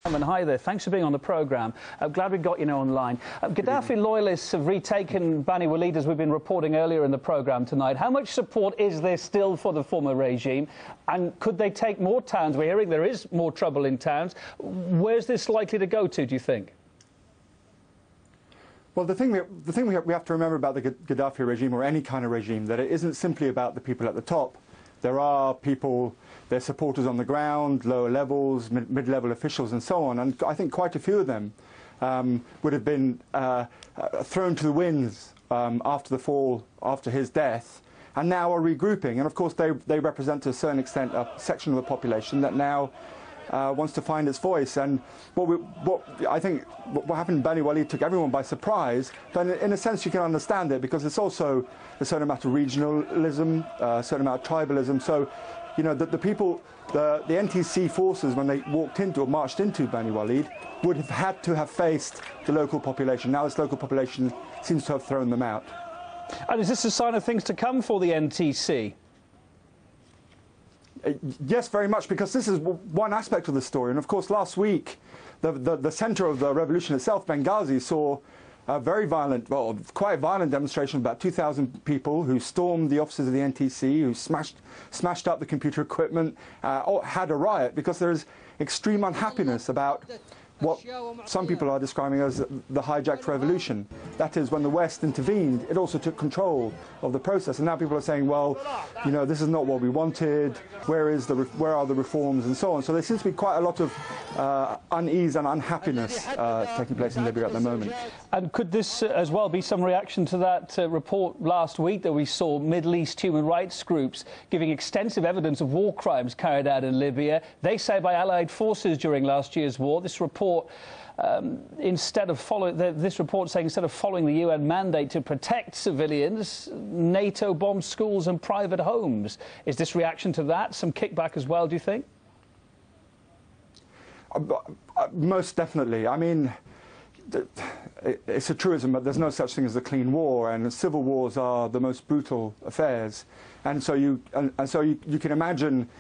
Hi there, thanks for being on the programme. Glad we got you now online. Gaddafi loyalists have retaken Bani Walid, as we've been reporting earlier in the programme tonight. How much support is there still for the former regime? And could they take more towns? We're hearing there is more trouble in towns. Where's this likely to go to, do you think? Well, the thing we have to remember about the Gaddafi regime, or any kind of regime, that it isn't simply about the people at the top. There are people, their supporters on the ground, lower levels, mid-level officials and so on. And I think quite a few of them would have been thrown to the winds after the fall, after his death, and now are regrouping. And of course they represent to a certain extent a section of the population that now wants to find its voice. And what happened in Bani Walid took everyone by surprise, but in a sense you can understand it, because it's also a certain amount of regionalism, a certain amount of tribalism. So, you know, the people, the NTC forces, when they walked into or marched into Bani Walid, would have had to have faced the local population. Now this local population seems to have thrown them out. And is this a sign of things to come for the NTC? Yes, very much, because this is one aspect of the story. And of course, last week, the centre of the revolution itself, Benghazi, saw a very violent, well, quite violent demonstration of about 2,000 people who stormed the offices of the NTC, who smashed up the computer equipment, had a riot, because there is extreme unhappiness about what some people are describing as the hijacked revolution. That is, when the West intervened, it also took control of the process. And now people are saying, well, you know, this is not what we wanted. Where are the reforms and so on? So there seems to be quite a lot of unease and unhappiness taking place in Libya at the moment. And could this as well be some reaction to that report last week that we saw Middle East human rights groups giving extensive evidence of war crimes carried out in Libya? They say by Allied forces during last year's war. This report instead of following the UN mandate to protect civilians, NATO bombed schools and private homes. Is this reaction to that some kickback as well, do you think? Most definitely. I mean, it's a truism, but there's no such thing as a clean war, and civil wars are the most brutal affairs. And so you can imagine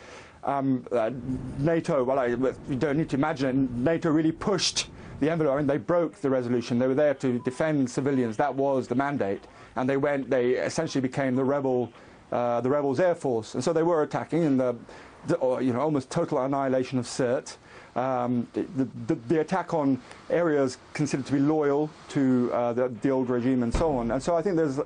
NATO, well, you don't need to imagine it, NATO really pushed the envelope. I mean, they broke the resolution. They were there to defend civilians. That was the mandate. And they essentially became the rebels' air force. And so they were attacking in you know, almost total annihilation of Sirte. The attack on areas considered to be loyal to the old regime and so on. And so I think there's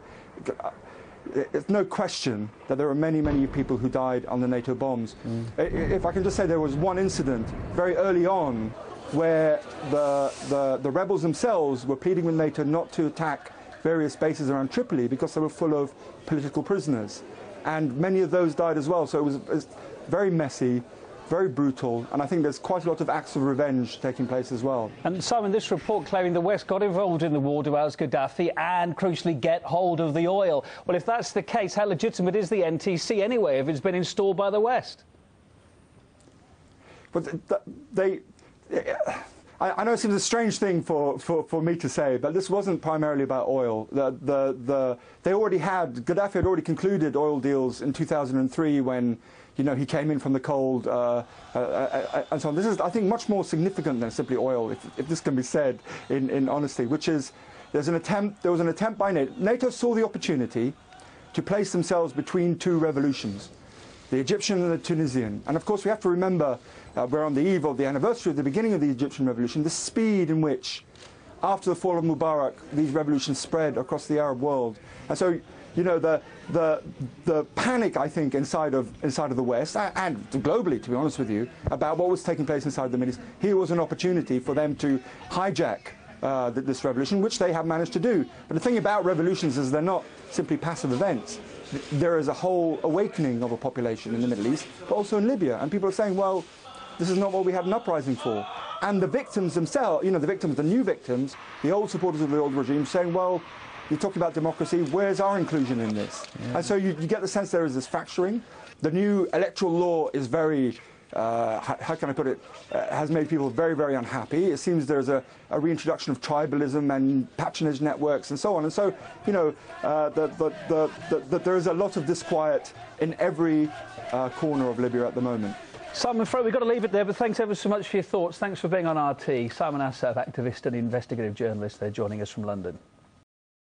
no question that there are many, many people who died on the NATO bombs. If I can just say, there was one incident very early on where the rebels themselves were pleading with NATO not to attack various bases around Tripoli because they were full of political prisoners. And many of those died as well. So it was very messy, very brutal, and I think there's quite a lot of acts of revenge taking place as well. And Simon, this report claiming the West got involved in the war to oust Gaddafi and, crucially, get hold of the oil. Well, if that's the case, how legitimate is the NTC anyway, if it's been installed by the West? But I know it seems a strange thing for me to say, but this wasn't primarily about oil. Gaddafi had already concluded oil deals in 2003 when, you know, he came in from the cold and so on. This is, I think, much more significant than simply oil, if this can be said in honesty, which is there was an attempt by NATO. NATO saw the opportunity to place themselves between two revolutions, the Egyptian and the Tunisian. And of course we have to remember, we're on the eve of the anniversary of the beginning of the Egyptian revolution, the speed in which, after the fall of Mubarak, these revolutions spread across the Arab world. And so, you know, the panic, I think, inside of the West, and globally, to be honest with you, about what was taking place inside the Middle East, here was an opportunity for them to hijack this revolution, which they have managed to do. But the thing about revolutions is they're not simply passive events. There is a whole awakening of a population in the Middle East, but also in Libya. And people are saying, well, this is not what we had an uprising for. And the victims themselves, you know, the new victims, the old supporters of the old regime, saying, well, you're talking about democracy, where's our inclusion in this? Yeah. And so you get the sense there is this fracturing. The new electoral law is very, how can I put it, has made people very, very unhappy. It seems there's a reintroduction of tribalism and patronage networks and so on. And so, you know, there is a lot of disquiet in every corner of Libya at the moment. Simon Fro, we've got to leave it there, but thanks ever so much for your thoughts. Thanks for being on RT. Simon Assaf, activist and investigative journalist, they're joining us from London.